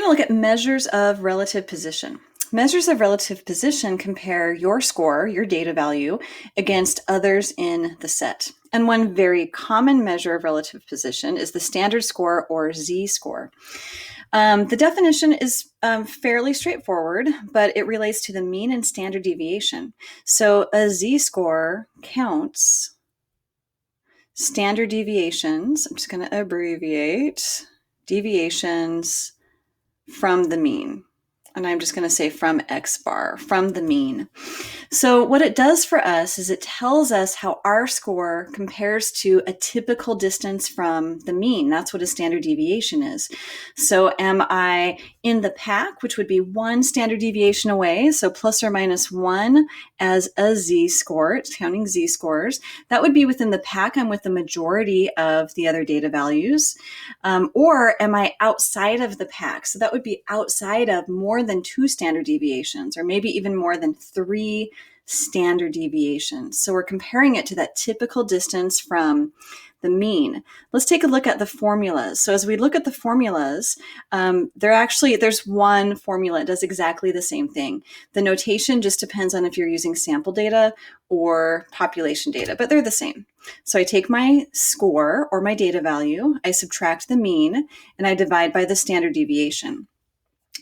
to look at measures of relative position. Measures of relative position compare your score, your data value, against others in the set. And one very common measure of relative position is the standard score or Z-score. The definition is fairly straightforward, but it relates to the mean and standard deviation. So a Z-score counts standard deviations. I'm just going to abbreviate deviations from the mean. And I'm just going to say from X bar, from the mean. So what it does for us is it tells us how our score compares to a typical distance from the mean. That's what a standard deviation is. So am I in the pack, which would be one standard deviation away, so plus or minus one as a Z-score, it's counting Z-scores. That would be within the pack. I'm with the majority of the other data values. Or am I outside of the pack? So that would be outside of more than 2 standard deviations, or maybe even more than 3 standard deviations. So we're comparing it to that typical distance from the mean. Let's take a look at the formulas. So as we look at the formulas, there's one formula that does exactly the same thing. The notation just depends on if you're using sample data or population data, but they're the same. So I take my score or my data value, I subtract the mean, and I divide by the standard deviation.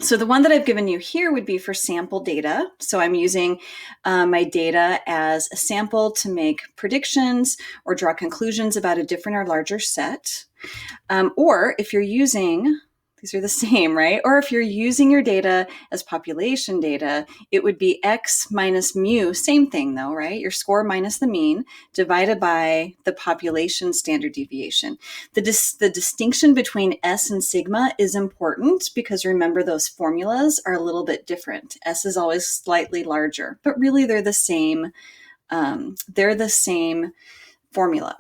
So the one that I've given you here would be for sample data. So I'm using my data as a sample to make predictions or draw conclusions about a different or larger set. Or if you're using, these are the same, right? Or if you're using your data as population data, it would be X minus mu, same thing though, right? Your score minus the mean divided by the population standard deviation. The distinction between S and sigma is important because remember those formulas are a little bit different. S is always slightly larger, but really they're the same formula.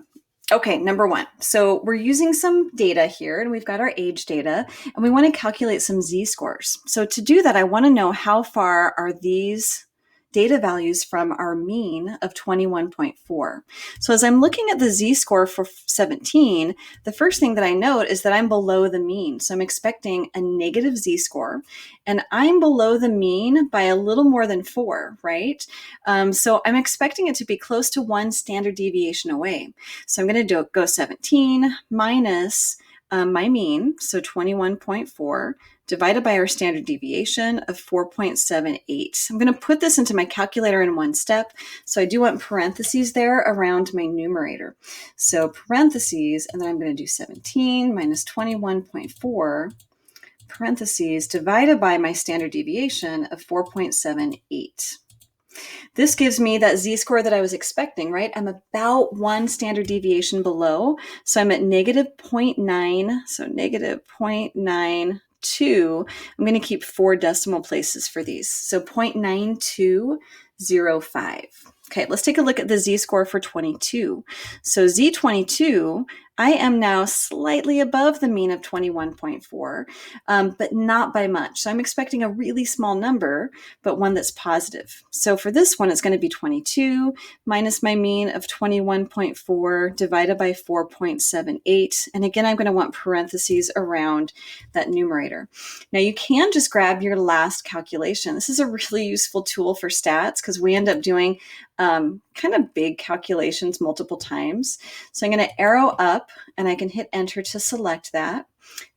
Okay, number one. So we're using some data here and we've got our age data and we want to calculate some Z-scores. So to do that, I want to know how far are these data values from our mean of 21.4. So as I'm looking at the Z-score for 17, the first thing that I note is that I'm below the mean. So I'm expecting a negative Z-score and I'm below the mean by a little more than 4, right? So I'm expecting it to be close to 1 standard deviation away. So I'm going to go 17 minus my mean, so 21.4, divided by our standard deviation of 4.78. I'm going to put this into my calculator in one step. So I do want parentheses there around my numerator. So parentheses, and then I'm going to do 17 minus 21.4, parentheses, divided by my standard deviation of 4.78. This gives me that Z-score that I was expecting, right? I'm about 1 standard deviation below. So I'm at negative 0.9, so negative 0.92. I'm going to keep 4 decimal places for these. So 0.9205. Okay, let's take a look at the Z-score for 22. So Z22, I am now slightly above the mean of 21.4, but not by much. So I'm expecting a really small number, but one that's positive. So for this one, it's going to be 22 minus my mean of 21.4 divided by 4.78. And again, I'm going to want parentheses around that numerator. Now you can just grab your last calculation. This is a really useful tool for stats because we end up doing kind of big calculations multiple times. So I'm going to arrow up and I can hit enter to select that.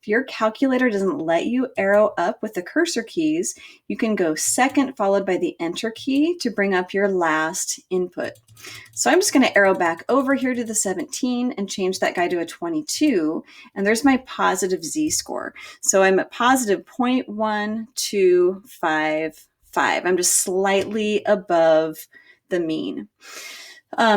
If your calculator doesn't let you arrow up with the cursor keys, you can go second followed by the enter key to bring up your last input. So I'm just going to arrow back over here to the 17 and change that guy to a 22. And there's my positive Z-score. So I'm at positive 0.1255. I'm just slightly above the mean.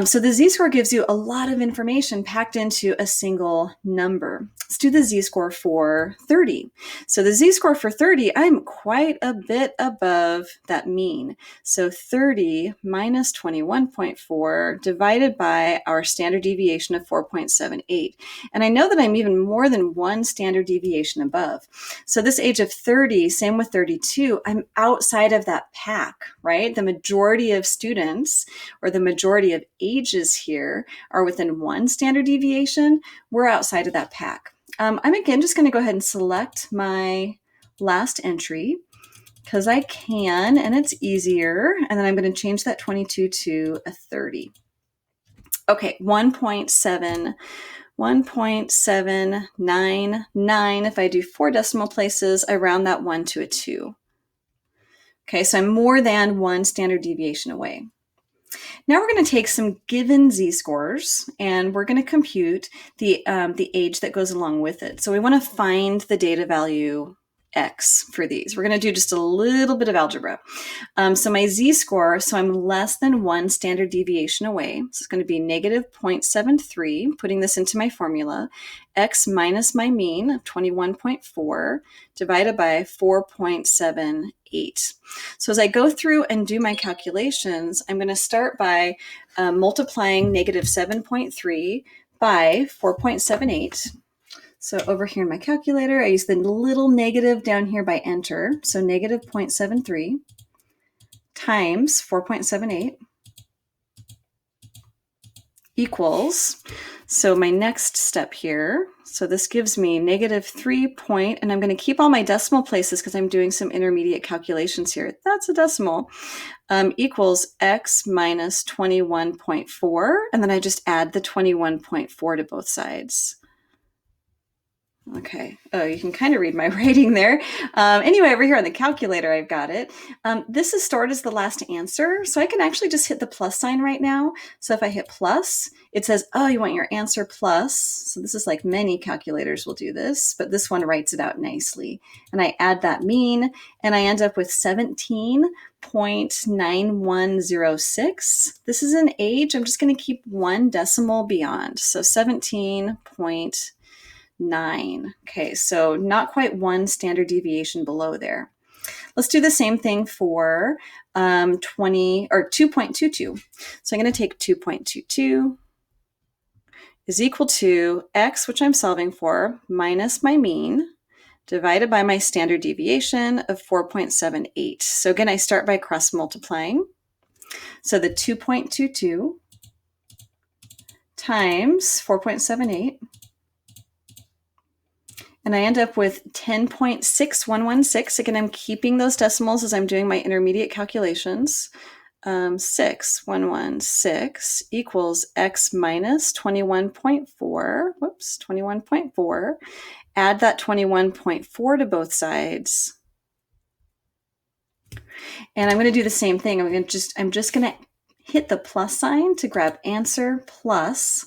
So the Z-score gives you a lot of information packed into a single number. Let's do the Z-score for 30. So the Z-score for 30, I'm quite a bit above that mean. So 30 minus 21.4 divided by our standard deviation of 4.78. And I know that I'm even more than 1 standard deviation above. So this age of 30, same with 32, I'm outside of that pack, right? The majority of students or the majority of ages here are within 1 standard deviation. We're outside of that pack. I'm again just going to go ahead and select my last entry, because I can, and it's easier. And then I'm going to change that 22 to a 30. Okay, 1.799. If I do 4 decimal places, I round that 1 to a 2. Okay, so I'm more than 1 standard deviation away. Now we're going to take some given z-scores and we're going to compute the age that goes along with it. So we want to find the data value x for these. We're going to do just a little bit of algebra. So my z-score, so I'm less than 1 standard deviation away. So it's going to be negative 0.73, putting this into my formula, x minus my mean of 21.4 divided by 4.78. So as I go through and do my calculations, I'm going to start by multiplying negative 7.3 by 4.78. So over here in my calculator, I use the little negative down here by enter. So negative 0.73 times 4.78 equals, so my next step here, so this gives me negative 3 point, and I'm going to keep all my decimal places because I'm doing some intermediate calculations here. That's a decimal, equals x minus 21.4, and then I just add the 21.4 to both sides. Okay. Oh, you can kind of read my writing there. Anyway, over here on the calculator, I've got it. This is stored as the last answer. So I can actually just hit the plus sign right now. So if I hit plus, it says, oh, you want your answer plus. So this is like many calculators will do this, but this one writes it out nicely. And I add that mean, and I end up with 17.9106. This is an age. I'm just going to keep 1 decimal beyond. So 17.9. Okay, so not quite 1 standard deviation below there. Let's do the same thing for 2.22. So I'm going to take 2.22 is equal to x, which I'm solving for, minus my mean, divided by my standard deviation of 4.78. So again, I start by cross multiplying. So the 2.22 times 4.78, and I end up with 10.6116. Again, I'm keeping those decimals as I'm doing my intermediate calculations. 6116 equals x minus 21.4. Whoops, 21.4. Add that 21.4 to both sides. And I'm going to do the same thing. I'm just going to hit the plus sign to grab answer plus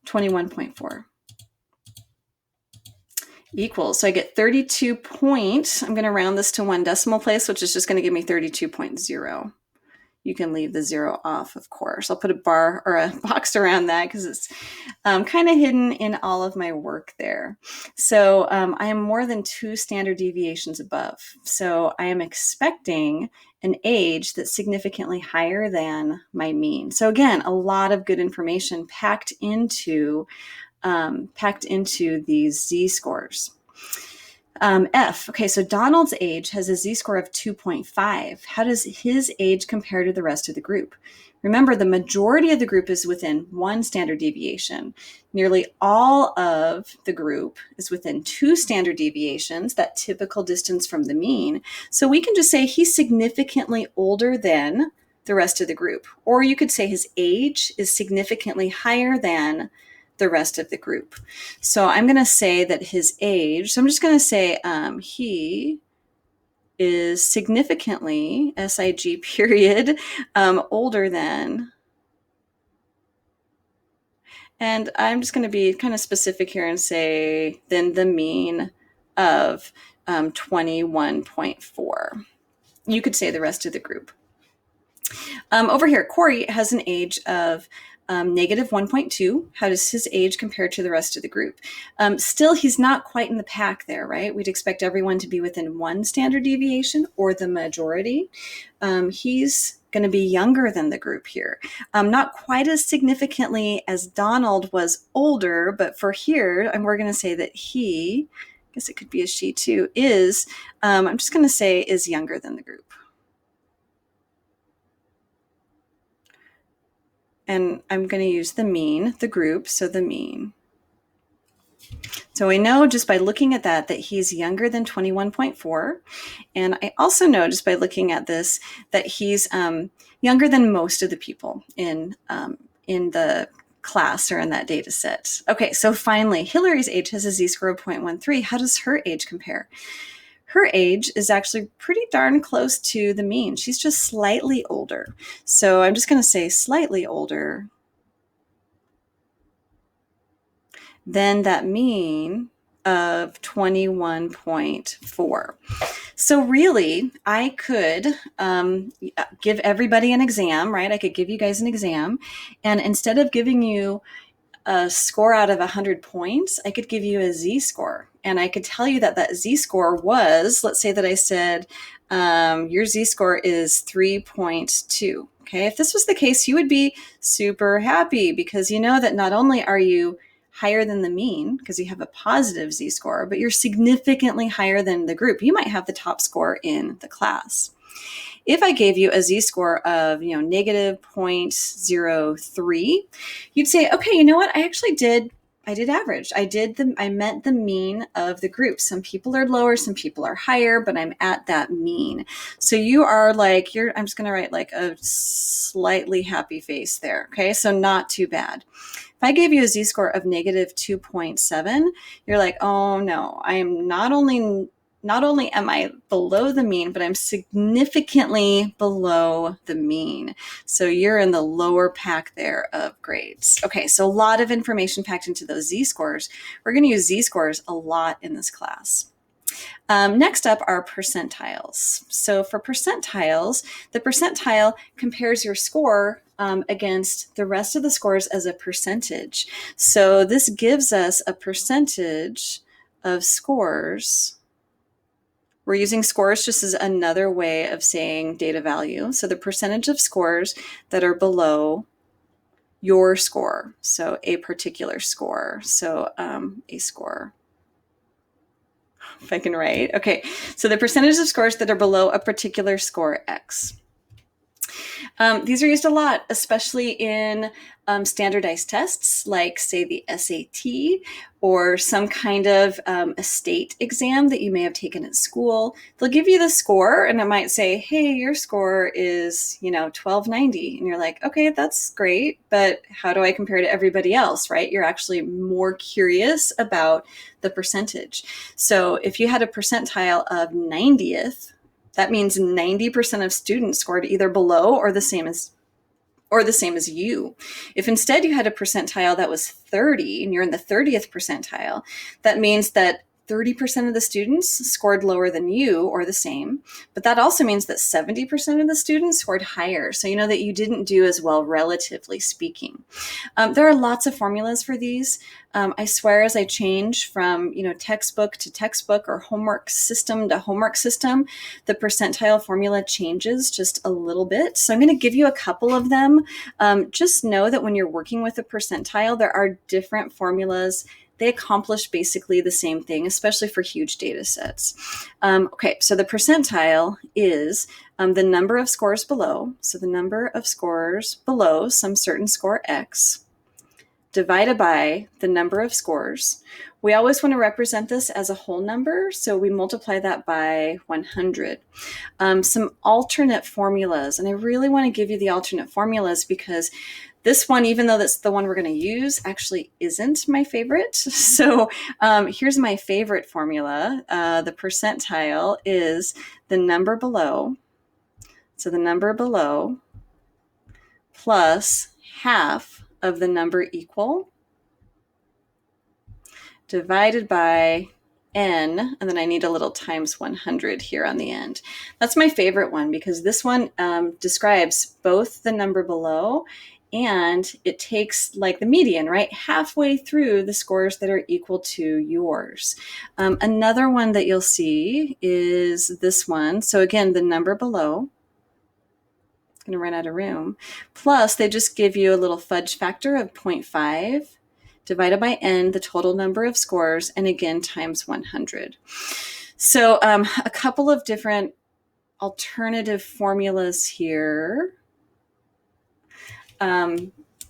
21.4. Equals. So I get 32 point, I'm going to round this to 1 decimal place, which is just going to give me 32.0. You can leave the 0 off, of course. I'll put a bar or a box around that because it's kind of hidden in all of my work there. So I am more than 2 standard deviations above. So I am expecting an age that's significantly higher than my mean. So again, a lot of good information packed into these z-scores. F, okay, so Donald's age has a z-score of 2.5. How does his age compare to the rest of the group? Remember, the majority of the group is within 1 standard deviation. Nearly all of the group is within 2 standard deviations, that typical distance from the mean. So we can just say he's significantly older than the rest of the group. Or you could say his age is significantly higher than the rest of the group. So I'm going to say that his age, so I'm just going to say he is significantly, SIG period, older than, and I'm just going to be kind of specific here and say than the mean of 21.4. You could say the rest of the group. Over here, Corey has an age of negative 1.2. How does his age compare to the rest of the group? Still, he's not quite in the pack there, right? We'd expect everyone to be within 1 standard deviation or the majority. He's going to be younger than the group here. Not quite as significantly as Donald was older, but for here, we're going to say that he, I guess it could be a she too, is, I'm just going to say is younger than the group. And I'm going to use the mean, the group, so the mean. So we know just by looking at that he's younger than 21.4. And I also know just by looking at this that he's younger than most of the people in the class or in that data set. Okay, so finally, Hillary's age has a z-score of 0.13. How does her age compare? Her age is actually pretty darn close to the mean. She's just slightly older. So I'm just going to say slightly older than that mean of 21.4. So really, I could give everybody an exam, right? I could give you guys an exam. And instead of giving you a score out of 100 points, I could give you a z-score. And I could tell you that z-score was, let's say that I said, your z-score is 3.2. Okay, if this was the case, you would be super happy because you know that not only are you higher than the mean because you have a positive z-score, but you're significantly higher than the group. You might have the top score in the class. If I gave you a z-score of, negative 0.03, you'd say, okay, you know what? I did average. I met the mean of the group. Some people are lower, some people are higher, but I'm at that mean. So you are like, I'm just going to write like a slightly happy face there. Okay. So not too bad. If I gave you a z-score of negative 2.7, you're like, oh no, I am not only am I below the mean, but I'm significantly below the mean. So you're in the lower pack there of grades. Okay, so a lot of information packed into those z-scores. We're going to use z-scores a lot in this class. Next up are percentiles. So for percentiles, the percentile compares your score against the rest of the scores as a percentage. So this gives us a percentage of scores. We're using scores just as another way of saying data value. So the percentage of scores that are below your score. So a particular score. So a score. If I can write. Okay, so the percentage of scores that are below a particular score X. These are used a lot, especially in standardized tests like, say, the SAT or some kind of a state exam that you may have taken at school. They'll give you the score and it might say, hey, your score is, 1290. And you're like, okay, that's great, but how do I compare to everybody else, right? You're actually more curious about the percentage. So if you had a percentile of 90th, that means 90% of students scored either below or the same as you. If instead you had a percentile that was 30 and you're in the 30th percentile, that means that 30% of the students scored lower than you or the same, but that also means that 70% of the students scored higher. So you know that you didn't do as well, relatively speaking. There are lots of formulas for these. I swear as I change from, textbook to textbook or homework system to homework system, the percentile formula changes just a little bit. So I'm going to give you a couple of them. Just know that when you're working with a percentile, there are different formulas. They accomplish basically the same thing, especially for huge data sets. Okay, so the percentile is the number of scores below. So the number of scores below some certain score X divided by the number of scores. We always want to represent this as a whole number, so we multiply that by 100. Some alternate formulas, and I really want to give you the alternate formulas because this one, even though that's the one we're going to use, actually isn't my favorite. So here's my favorite formula. The percentile is the number below. So the number below plus half of the number equal divided by n, and then I need a little times 100 here on the end. That's my favorite one because this one describes both the number below and it takes like the median, right? Halfway through the scores that are equal to yours. Another one that you'll see is this one. So again, the number below, it's going to run out of room. Plus, they just give you a little fudge factor of 0.5 divided by n, the total number of scores, and again, times 100. So a couple of different alternative formulas here.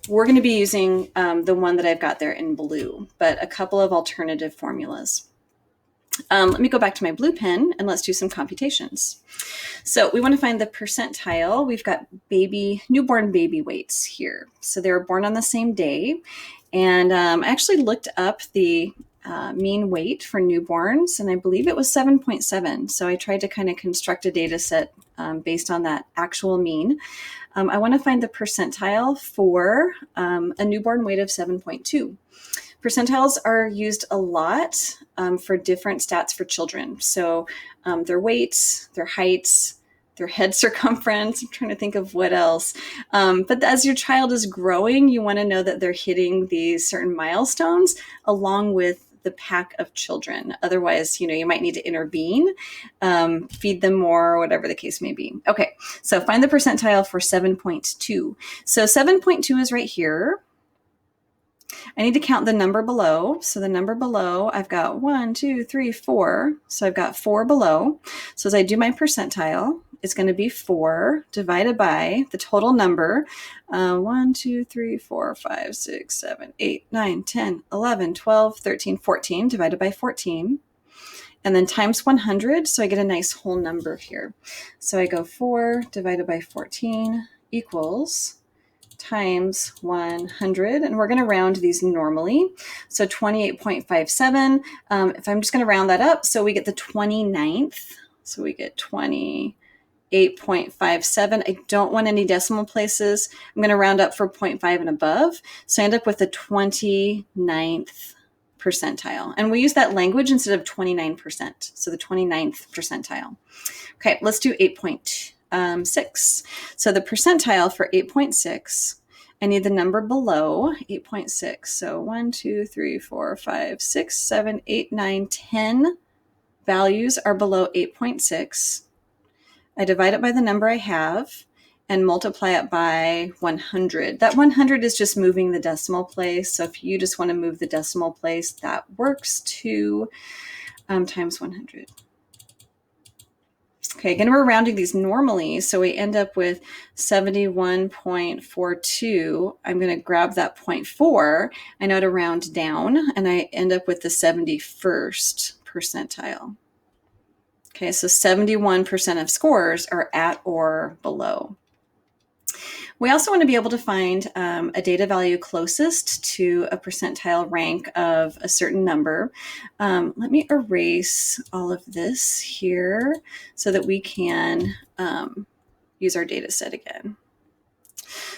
We're going to be using the one that I've got there in blue, but a couple of alternative formulas. Let me go back to my blue pen and let's do some computations. So we want to find the percentile. We've got newborn baby weights here. So they were born on the same day. And I actually looked up the mean weight for newborns, and I believe it was 7.7. So I tried to kind of construct a data set based on that actual mean. I want to find the percentile for a newborn weight of 7.2. Percentiles are used a lot for different stats for children. So their weights, their heights, their head circumference. I'm trying to think of what else. But as your child is growing, you want to know that they're hitting these certain milestones along with the pack of children. Otherwise, you might need to intervene, feed them more, or whatever the case may be. Okay, so find the percentile for 7.2. So 7.2 is right here. I need to count the number below. So the number below, I've got 1, 2, 3, 4. So I've got 4 below. So as I do my percentile, it's going to be 4 divided by the total number. 1, 2, 3, 4, 5, 6, 7, 8, 9, 10, 11, 12, 13, 14 divided by 14. And then times 100. So I get a nice whole number here. So I go 4 divided by 14 equals times 100, and we're going to round these normally. So 28.57. If I'm just going to round that up, so we get the 29th. So we get 28.57. I don't want any decimal places. I'm going to round up for 0.5 and above. So I end up with the 29th percentile. And we use that language instead of 29%. So the 29th percentile. Okay, let's do 8.6. So the percentile for 8.6, I need the number below 8.6. So 1, 2, 3, 4, 5, 6, 7, 8, 9, 10 values are below 8.6. I divide it by the number I have and multiply it by 100. That 100 is just moving the decimal place. So if you just want to move the decimal place, that works too, times 100. Okay, again, we're rounding these normally, so we end up with 71.42. I'm going to grab that 0.4. I know to round down, and I end up with the 71st percentile. Okay, so 71% of scores are at or below. We also want to be able to find a data value closest to a percentile rank of a certain number. Let me erase all of this here so that we can use our data set again.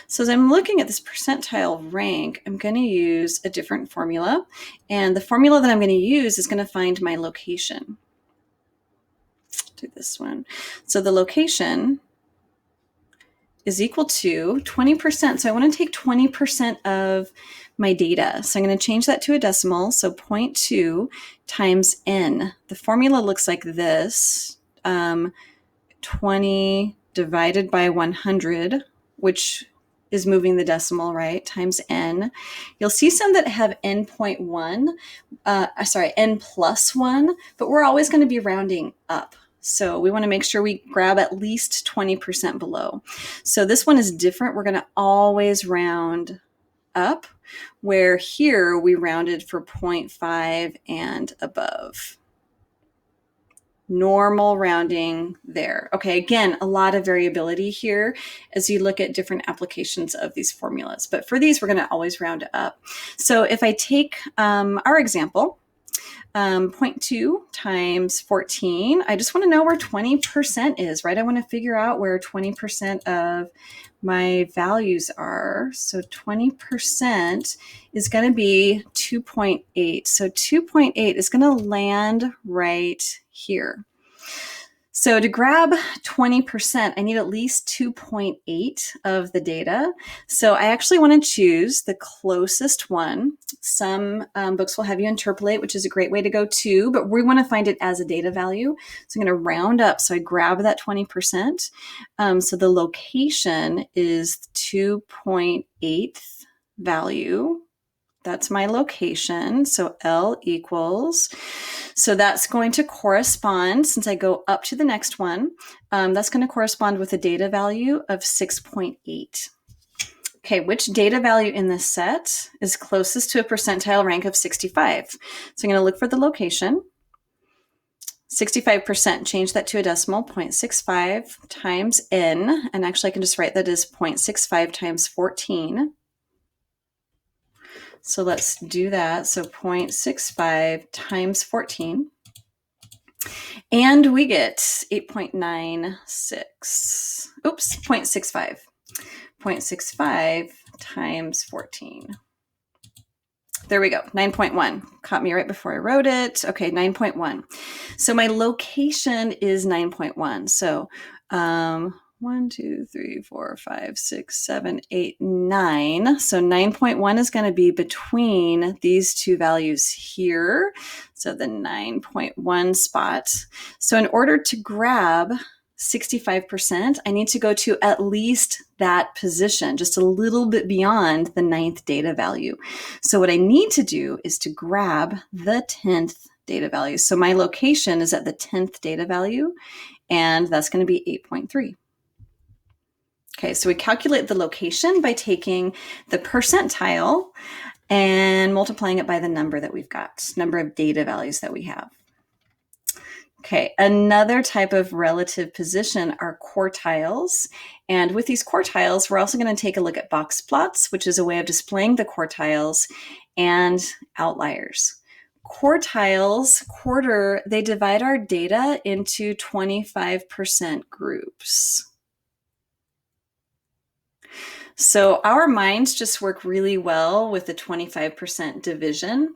So as I'm looking at this percentile rank, I'm going to use a different formula. And the formula that I'm going to use is going to find my location. Do this one. So the location is equal to 20%. So I want to take 20% of my data. So I'm going to change that to a decimal. So 0.2 times n. The formula looks like this. 20 divided by 100, which is moving the decimal, right, times n. You'll see some that have n.1, n plus 1, but we're always going to be rounding up. So we want to make sure we grab at least 20% below. So this one is different. We're going to always round up, where here we rounded for 0.5 and above. Normal rounding there. Okay, again, a lot of variability here as you look at different applications of these formulas. But for these, we're going to always round up. So if I take our example, 0.2 times 14, I just want to know where 20% is, right? I want to figure out where 20% of my values are. So 20% is going to be 2.8. So 2.8 is going to land right here. So to grab 20%, I need at least 2.8 of the data. So I actually want to choose the closest one. Some books will have you interpolate, which is a great way to go too, but we want to find it as a data value. So I'm going to round up. So I grab that 20%. So the location is 2.8th value. That's my location. So L equals, so that's going to correspond, since I go up to the next one, that's going to correspond with a data value of 6.8. Okay, which data value in this set is closest to a percentile rank of 65? So I'm going to look for the location. 65%, change that to a decimal, 0.65 times n, and actually I can just write that as 0.65 times 14. So let's do that. So 0.65 times 14. And we get 8.96. Oops, 0.65. 0.65 times 14. There we go, 9.1. Caught me right before I wrote it. Okay, 9.1. So my location is 9.1. So 1, 2, 3, 4, 5, 6, 7, 8, 9. So 9.1 is going to be between these two values here. So the 9.1 spot. So in order to grab 65%, I need to go to at least that position, just a little bit beyond the 9th data value. So what I need to do is to grab the 10th data value. So my location is at the 10th data value, and that's going to be 8.3. Okay, so we calculate the location by taking the percentile and multiplying it by the number that we've got, number of data values that we have. Okay, another type of relative position are quartiles. And with these quartiles, we're also going to take a look at box plots, which is a way of displaying the quartiles, and outliers. Quartiles, they divide our data into 25% groups. So our minds just work really well with the 25% division.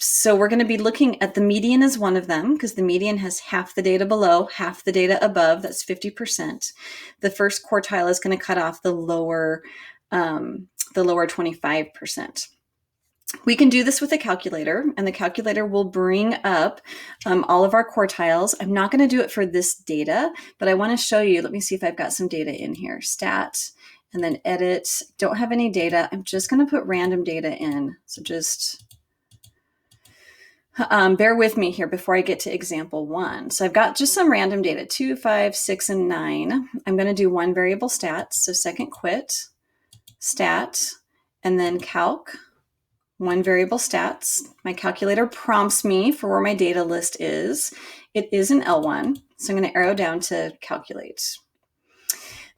So we're going to be looking at the median as one of them, because the median has half the data below, half the data above. That's 50%. The first quartile is going to cut off the lower 25%. We can do this with a calculator, and the calculator will bring up all of our quartiles. I'm not going to do it for this data, but I want to show you. Let me see if I've got some data in here. Stat, and then edit. Don't have any data. I'm just going to put random data in. So just bear with me here before I get to example 1. So I've got just some random data, 2, 5, 6, and 9. I'm going to do one variable stat. So second quit, stat, and then calc, one variable stats. My calculator prompts me for where my data list is. It is an L1, so I'm going to arrow down to calculate.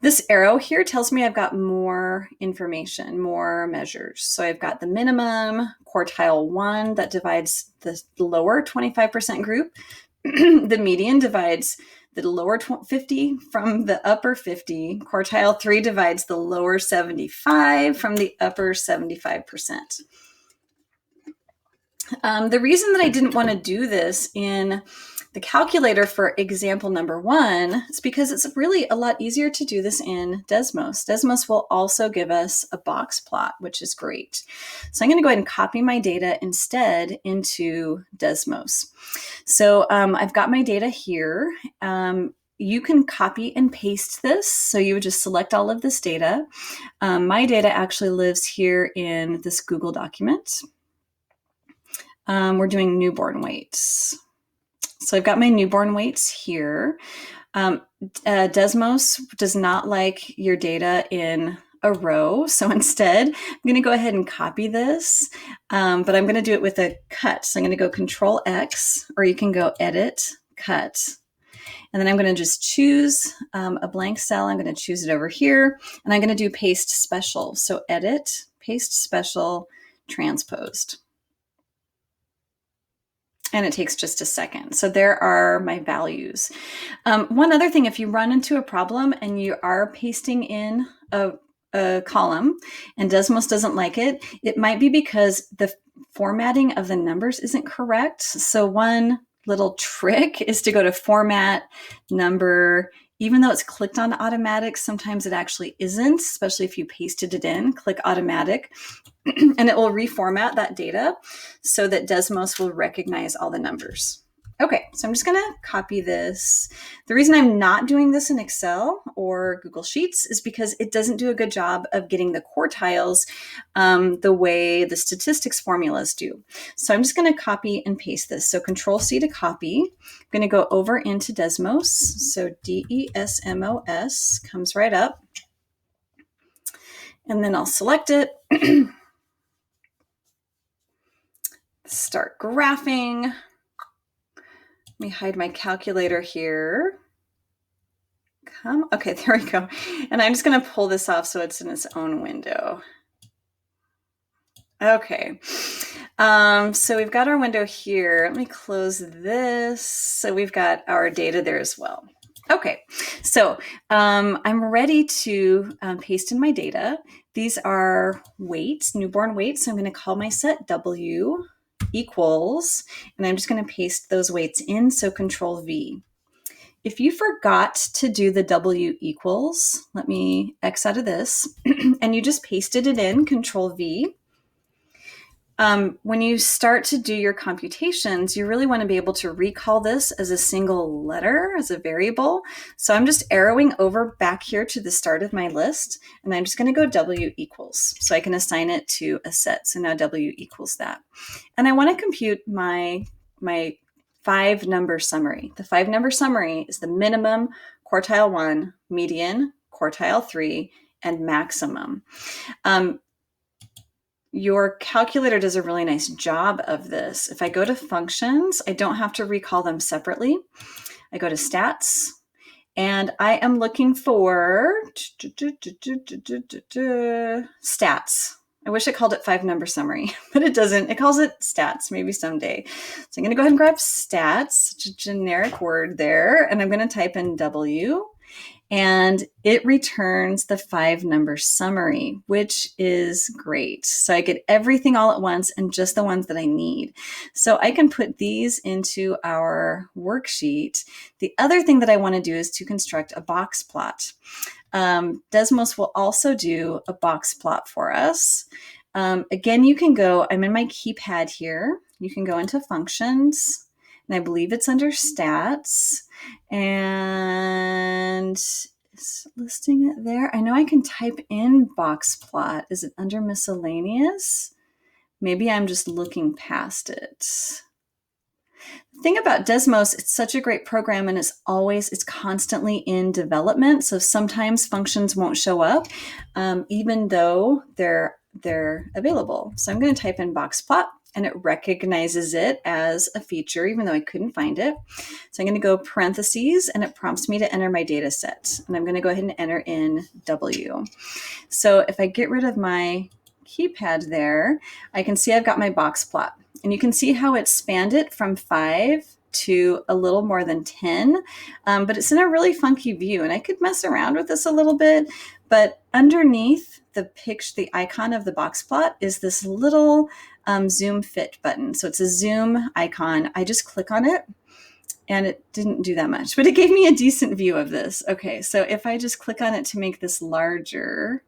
This arrow here tells me I've got more information, more measures. So I've got the minimum, quartile 1, that divides the lower 25% group. The median divides the lower 50 from the upper 50. Quartile 3 divides the lower 75 from the upper 75%. The reason that I didn't want to do this in the calculator for example number 1 is because it's really a lot easier to do this in Desmos. Desmos will also give us a box plot, which is great. So I'm going to go ahead and copy my data instead into Desmos. So I've got my data here. You can copy and paste this. So you would just select all of this data. My data actually lives here in this Google document. We're doing newborn weights. So I've got my newborn weights here. Desmos does not like your data in a row. So instead, I'm going to go ahead and copy this, but I'm going to do it with a cut. So I'm going to go Control X, or you can go Edit, Cut. And then I'm going to just choose a blank cell. I'm going to choose it over here, and I'm going to do Paste Special. So Edit, Paste Special, Transposed. And it takes just a second. So there are my values. One other thing, if you run into a problem and you are pasting in a column and Desmos doesn't like it, it might be because the formatting of the numbers isn't correct. So one little trick is to go to Format, Number. Even though it's clicked on automatic, sometimes it actually isn't, especially if you pasted it in. Click automatic, and it will reformat that data so that Desmos will recognize all the numbers. Okay, so I'm just going to copy this. The reason I'm not doing this in Excel or Google Sheets is because it doesn't do a good job of getting the quartiles the way the statistics formulas do. So I'm just going to copy and paste this. So Control C to copy. I'm going to go over into Desmos. So Desmos comes right up. And then I'll select it. Start graphing. Let me hide my calculator here. Okay, there we go. And I'm just going to pull this off so it's in its own window. Okay. So we've got our window here. Let me close this. So we've got our data there as well. Okay, so I'm ready to paste in my data. These are weights, newborn weights. So I'm going to call my set W equals, and I'm just going to paste those weights in. So Control V. If you forgot to do the W equals, let me X out of this, and you just pasted it in, Control V. When you start to do your computations, you really want to be able to recall this as a single letter, as a variable. So I'm just arrowing over back here to the start of my list, and I'm just going to go W equals, so I can assign it to a set. So now W equals that. And I want to compute my 5-number summary. The 5-number summary is the minimum, quartile 1, median, quartile 3, and maximum. Your calculator does a really nice job of this. If I go to functions, I don't have to recall them separately. I go to stats, and I am looking for stats. I wish it called it 5-number summary, but it doesn't. It calls it stats, maybe someday. So I'm going to go ahead and grab stats, such a generic word there, and I'm going to type in W. And it returns the 5-number summary, which is great. So I get everything all at once and just the ones that I need. So I can put these into our worksheet. The other thing that I want to do is to construct a box plot. Desmos will also do a box plot for us. Again, you can go, I'm in my keypad here. You can go into functions, and I believe it's under stats, and is listing it there. I know I can type in box plot. Is it under miscellaneous? Maybe I'm just looking past it. The thing about Desmos, it's such a great program, and it's constantly in development. So sometimes functions won't show up, even though they're available. So I'm going to type in box plot, and it recognizes it as a feature, even though I couldn't find it. So I'm going to go parentheses, and it prompts me to enter my data set. And I'm going to go ahead and enter in W. So if I get rid of my keypad there, I can see I've got my box plot. And you can see how it spanned it from 5 to a little more than 10, but it's in a really funky view. And I could mess around with this a little bit, but underneath the icon of the box plot is this little zoom fit button. So it's a zoom icon. I just click on it, and it didn't do that much, but it gave me a decent view of this. Okay, so if I just click on it to make this larger,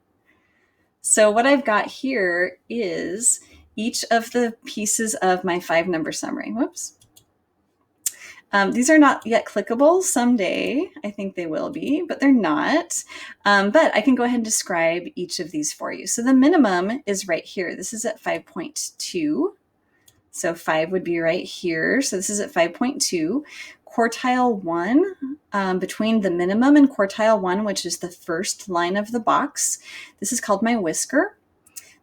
so what I've got here is each of the pieces of my 5-number summary. Whoops. These are not yet clickable. Someday I think they will be, but they're not. But I can go ahead and describe each of these for you. So the minimum is right here. This is at 5.2. So 5 would be right here. So this is at 5.2. Quartile 1, between the minimum and quartile 1, which is the first line of the box, this is called my whisker.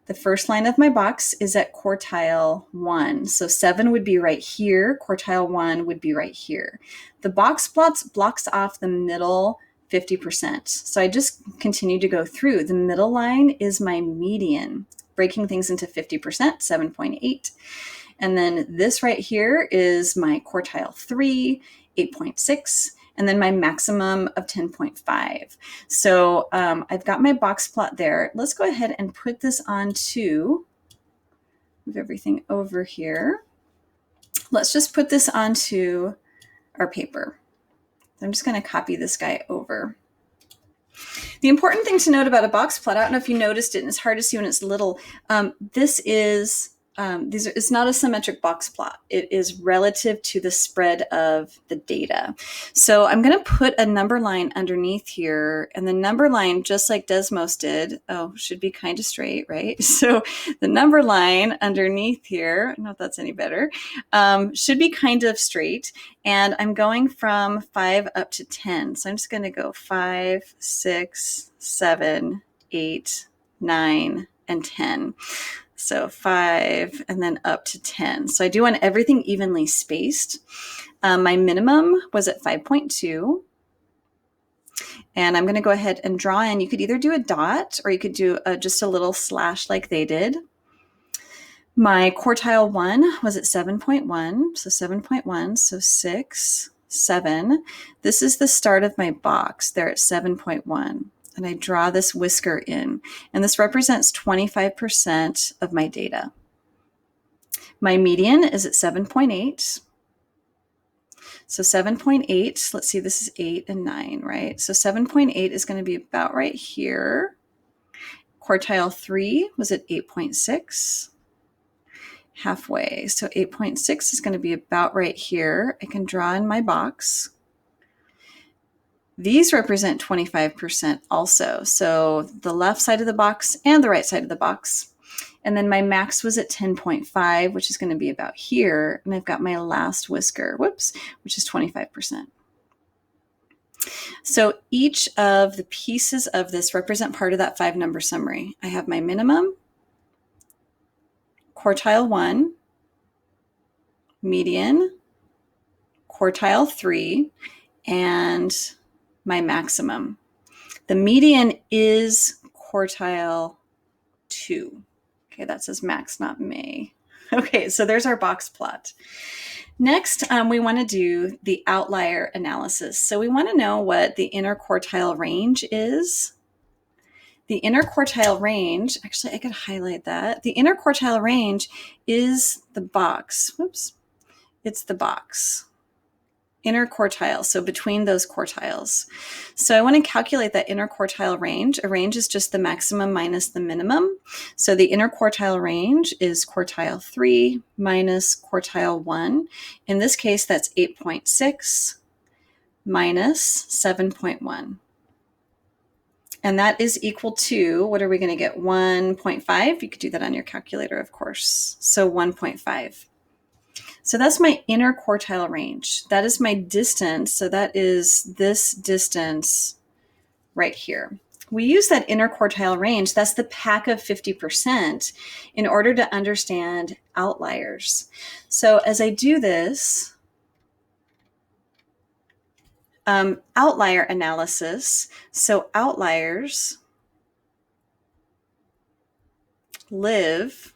The first line of my box is at quartile 1. So 7 would be right here. Quartile 1 would be right here. The box plots blocks off the middle 50%. So I just continue to go through. The middle line is my median, breaking things into 50%, 7.8. And then this right here is my quartile 3, 8.6. And then my maximum of 10.5. So I've got my box plot there. Let's go ahead and put this onto, move everything over here. Let's just put this onto our paper. I'm just going to copy this guy over. The important thing to note about a box plot, I don't know if you noticed it, and it's hard to see when it's little, it's not a symmetric box plot. It is relative to the spread of the data. So I'm going to put a number line underneath here, and the number line, just like Desmos did, should be kind of straight, right? So the number line underneath here, I don't know if that's any better, should be kind of straight. And I'm going from 5 up to 10. So I'm just going to go 5, 6, 7, 8, 9, and 10. So 5 and then up to 10. So I do want everything evenly spaced. My minimum was at 5.2. And I'm going to go ahead and draw in. You could either do a dot or you could do just a little slash like they did. My quartile 1 was at 7.1. So 7.1, so 6, 7. This is the start of my box. They're at 7.1. And I draw this whisker in. And this represents 25% of my data. My median is at 7.8. So 7.8, let's see, this is 8 and 9, right? So 7.8 is going to be about right here. Quartile 3 was at 8.6. Halfway, so 8.6 is going to be about right here. I can draw in my box. These represent 25% also. So the left side of the box and the right side of the box. And then my max was at 10.5, which is going to be about here. And I've got my last whisker, whoops, which is 25%. So each of the pieces of this represent part of that 5-number summary. I have my minimum, quartile 1, median, quartile 3, and my maximum. The median is quartile 2. Okay, that says max, not may. Okay, so there's our box plot. Next, we want to do the outlier analysis. So we want to know what the inner quartile range is. The inner quartile range, actually I could highlight that. The inner quartile range is the box. Whoops, it's the box. Inner quartile, so between those quartiles. So I want to calculate that inner quartile range. A range is just the maximum minus the minimum. So the inner quartile range is quartile 3 minus quartile 1. In this case, that's 8.6 minus 7.1. And that is equal to, what are we going to get, 1.5? You could do that on your calculator, of course. So 1.5. So that's my inner quartile range. That is my distance. So that is this distance right here. We use that inner quartile range, that's the pack of 50%, in order to understand outliers. So as I do this, outlier analysis, so outliers live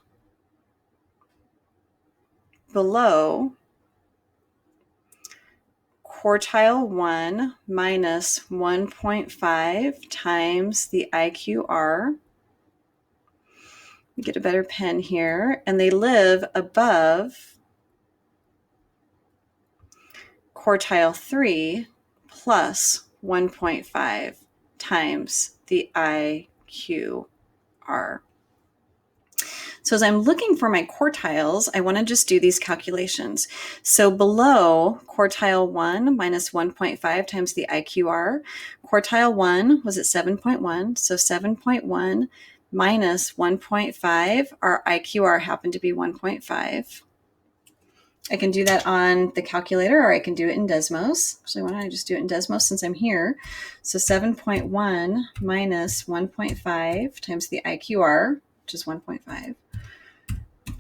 below quartile 1 minus 1.5 times the IQR. We get a better pen here. And they live above quartile 3 plus 1.5 times the IQR. So as I'm looking for my quartiles, I want to just do these calculations. So below quartile 1 minus 1.5 times the IQR, quartile 1 was at 7.1, so 7.1 minus 1.5, our IQR happened to be 1.5. I can do that on the calculator, or I can do it in Desmos. Actually, why don't I just do it in Desmos since I'm here? So 7.1 minus 1.5 times the IQR, which is 1.5.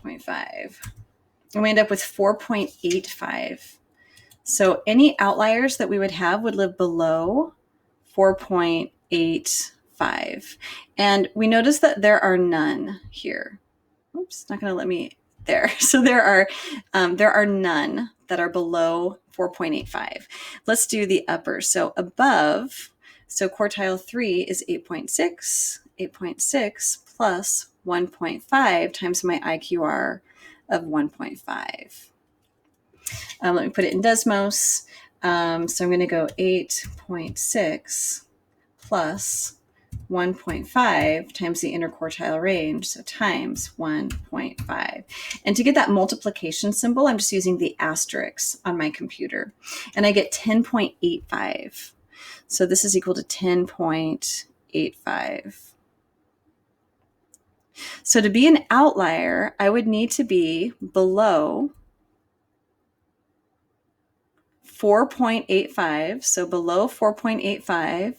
And we end up with 4.85. So any outliers that we would have would live below 4.85. And we notice that there are none here. Oops, not going to let me there. So there are none that are below 4.85. Let's do the upper. So above, so quartile 3 is 8.6. 8.6 plus 1.5 times my IQR of 1.5. Let me put it in Desmos. So I'm going to go 8.6 plus 1.5 times the inner quartile range, so times 1.5. And to get that multiplication symbol, I'm just using the asterisk on my computer. And I get 10.85. So this is equal to 10.85. So to be an outlier, I would need to be below 4.85, so below 4.85,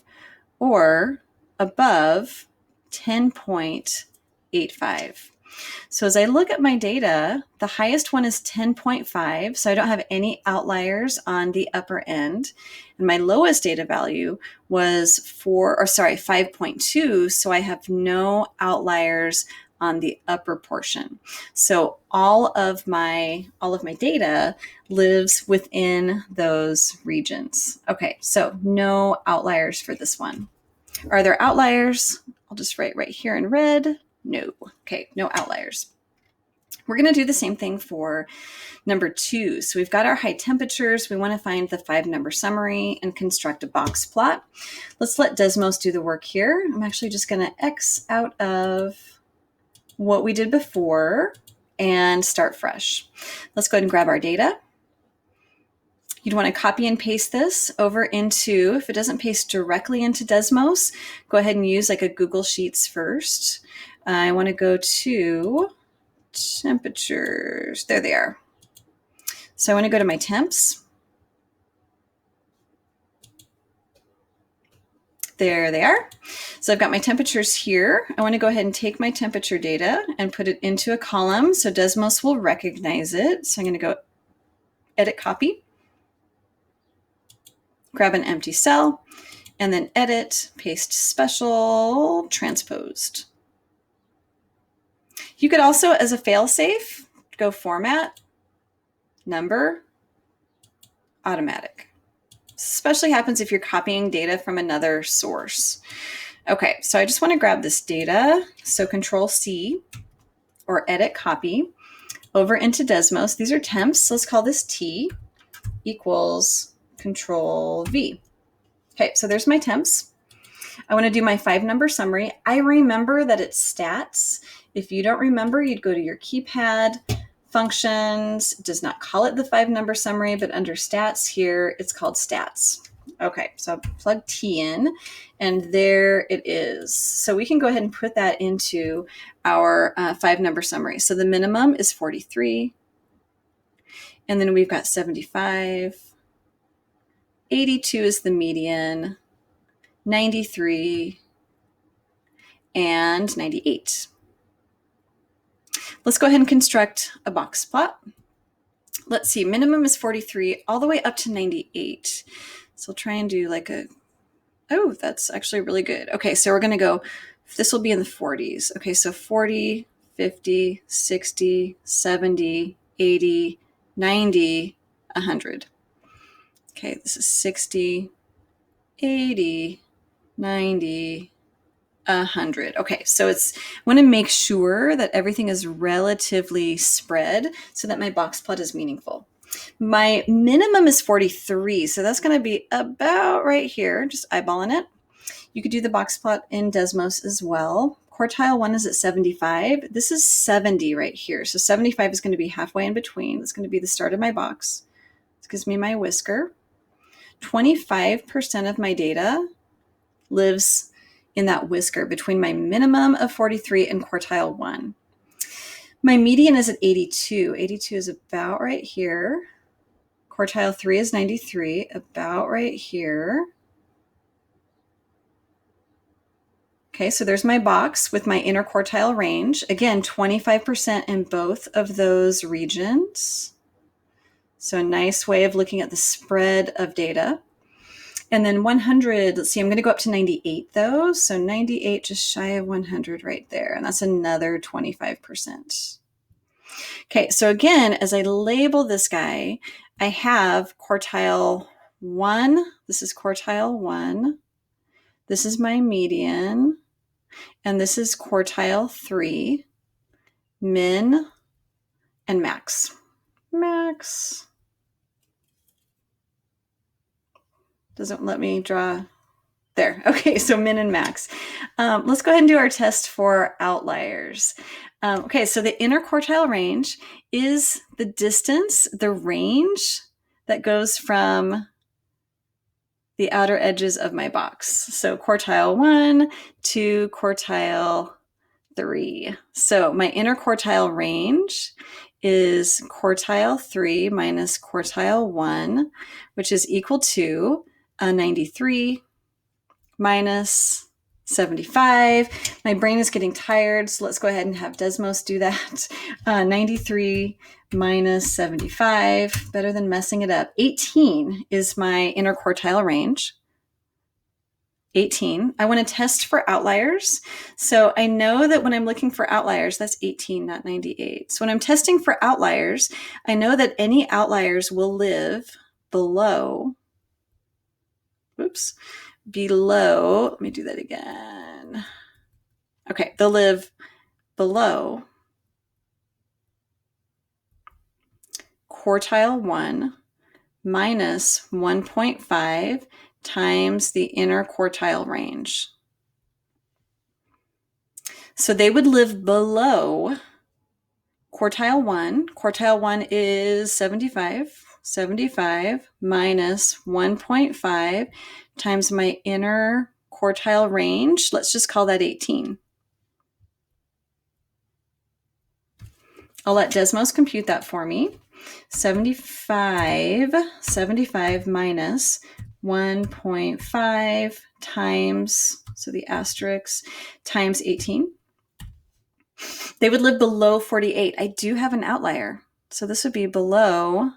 or above 10.85. So as I look at my data, the highest one is 10.5, so I don't have any outliers on the upper end. And my lowest data value was 5.2, so I have no outliers on the upper portion. So all of my data lives within those regions. Okay, so no outliers for this one. Are there outliers? I'll just write right here in red. No. Okay, no outliers. We're going to do the same thing for number 2. So we've got our high temperatures. We want to find the 5-number summary and construct a box plot. Let's let Desmos do the work here. I'm actually just going to X out of what we did before and start fresh. Let's go ahead and grab our data. You'd want to copy and paste this over into, if it doesn't paste directly into Desmos, go ahead and use like a Google Sheets first. I want to go to temperatures. There they are. So I want to go to my temps. There they are. So I've got my temperatures here. I want to go ahead and take my temperature data and put it into a column so Desmos will recognize it. So I'm going to go edit copy, grab an empty cell, and then edit, paste special, transposed. You could also, as a fail-safe, go format, number, automatic. This especially happens if you're copying data from another source. Okay, so I just want to grab this data. So Control C or edit copy over into Desmos. These are temps. So let's call this T equals Control V. Okay, so there's my temps. I want to do my 5-number summary. I remember that it's stats. If you don't remember, you'd go to your keypad, functions. It does not call it the 5-number summary, but under stats here, it's called stats. Okay, so I'll plug T in, and there it is. So we can go ahead and put that into our 5-number summary. So the minimum is 43, and then we've got 75, 82 is the median, 93, and 98. Let's go ahead and construct a box plot. Let's see, minimum is 43 all the way up to 98. So I'll try and do like oh, that's actually really good. Okay, so we're going to go, this will be in the 40s. Okay, so 40, 50, 60, 70, 80, 90, 100. Okay, this is 60, 80, 90, 100. Okay, so I want to make sure that everything is relatively spread so that my box plot is meaningful. My minimum is 43, so that's going to be about right here, just eyeballing it. You could do the box plot in Desmos as well. Quartile 1 is at 75. This is 70 right here. So 75 is going to be halfway in between. That's going to be the start of my box. This gives me my whisker. 25% of my data lives in that whisker between my minimum of 43 and quartile 1. My median is at 82. 82 is about right here. Quartile 3 is 93, about right here. Okay, so there's my box with my interquartile range. Again, 25% in both of those regions. So a nice way of looking at the spread of data. And then 100, let's see, I'm going to go up to 98 though. So 98 just shy of 100 right there. And that's another 25%. Okay, so again, as I label this guy, I have quartile 1. This is quartile 1. This is my median. And this is quartile 3, min, and max. Max. Doesn't let me draw there. Okay, so min and max. Let's go ahead and do our test for outliers. Okay, so the interquartile range is the distance, the range that goes from the outer edges of my box. So quartile 1 to quartile 3. So my interquartile range is quartile 3 minus quartile 1, which is equal to 93 minus 75. My brain is getting tired, so let's go ahead and have Desmos do that. 93 minus 75, better than messing it up. 18 is my interquartile range. 18. I want to test for outliers. So I know that when I'm looking for outliers, that's 18, not 98. So when I'm testing for outliers, I know that any outliers will live below, below, let me do that again. Okay, they'll live below quartile 1 minus 1.5 times the interquartile range. So they would live below quartile 1. Quartile 1 is 75. 75 minus 1.5 times my inner quartile range. Let's just call that 18. I'll let Desmos compute that for me. 75 minus 1.5 times, so the asterisk, times 18. They would live below 48. I do have an outlier, so this would be below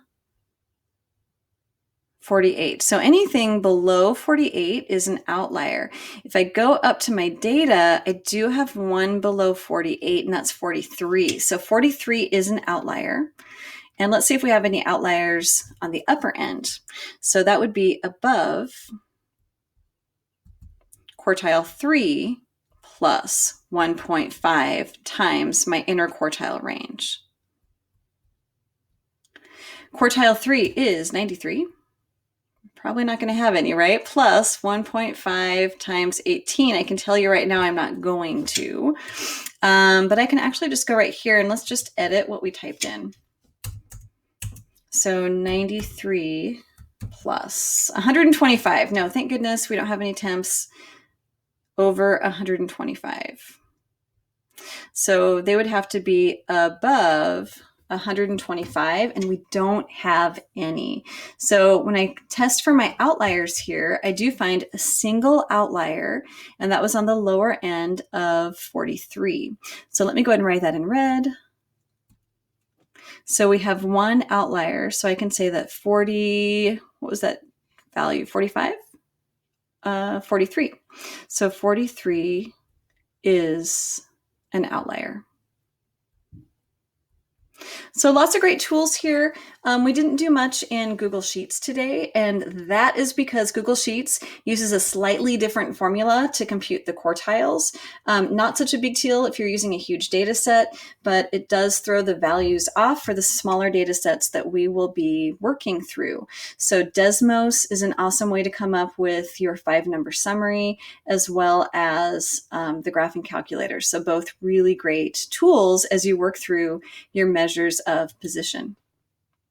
48. So anything below 48 is an outlier. If I go up to my data, I do have one below 48, and that's 43. So 43 is an outlier. And let's see if we have any outliers on the upper end. So that would be above quartile 3 plus 1.5 times my interquartile range. Quartile 3 is 93. Probably not going to have any, right? Plus 1.5 times 18. I can tell you right now I'm not going to. But I can actually just go right here and let's just edit what we typed in. So 93 plus 125. No, thank goodness we don't have any temps over 125. So they would have to be above 125, and we don't have any. So when I test for my outliers here, I do find a single outlier, and that was on the lower end of 43. So let me go ahead and write that in red. So we have one outlier. So I can say that 40, what was that value? 45? 43. So 43 is an outlier. So lots of great tools here. We didn't do much in Google Sheets today, and that is because Google Sheets uses a slightly different formula to compute the quartiles. Not such a big deal if you're using a huge data set, but it does throw the values off for the smaller data sets that we will be working through. So Desmos is an awesome way to come up with your 5-number summary, as well as the graphing calculator. So both really great tools as you work through your measures of position.